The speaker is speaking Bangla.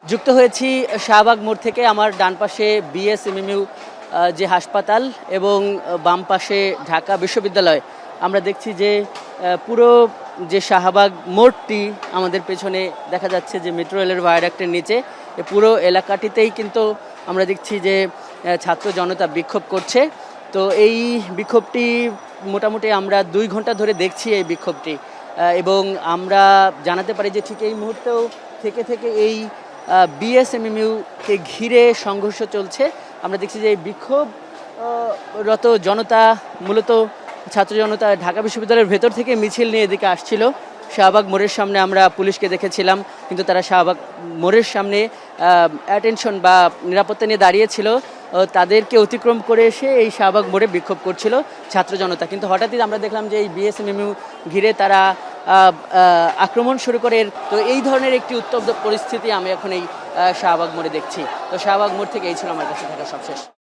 যুক্ত হয়েছি শাহবাগ মোড় থেকে। আমার ডান পাশে বিএসএমএমইউ যে হাসপাতাল এবং বাম পাশে ঢাকা বিশ্ববিদ্যালয়। আমরা দেখছি যে পুরো যে শাহবাগ মোড়টি আমাদের পেছনে দেখা যাচ্ছে যে মেট্রো রেলের ভায়াডাক্টের নিচে পুরো এলাকাটিতেই কিন্তু আমরা দেখছি যে ছাত্র জনতা বিক্ষোভ করছে। তো এই বিক্ষোভটি মোটামুটি আমরা 2 ঘন্টা ধরে দেখছি এই বিক্ষোভটি, এবং আমরা জানাতে পারি যে ঠিক এই মুহূর্তেও থেকে থেকে এই বিএসএমএমইউকে ঘিরে সংঘর্ষ চলছে। আমরা দেখছি যে এই বিক্ষোভরত জনতা মূলত ছাত্র জনতা ঢাকা বিশ্ববিদ্যালয়ের ভেতর থেকে মিছিল নিয়ে এদিকে আসছিল। শাহবাগ মোড়ের সামনে আমরা পুলিশকে দেখেছিলাম, কিন্তু তারা শাহবাগ মোড়ের সামনে অ্যাটেনশন বা নিরাপত্তা নিয়ে দাঁড়িয়েছিল। তাদেরকে অতিক্রম করে এসে এই শাহবাগ মোড়ে বিক্ষোভ করছিল ছাত্র জনতা। কিন্তু হঠাৎই আমরা দেখলাম যে এই বিএসএমএমইউ ঘিরে তারা আক্রমণ শুরু করে। তো এই ধরনের একটি উত্তপ্ত পরিস্থিতি আমি এখন এই শাহবাগ মোড়ে দেখছি। তো শাহবাগ মোড় থেকে এই ছিল আমার কাছে থাকা সবশেষ।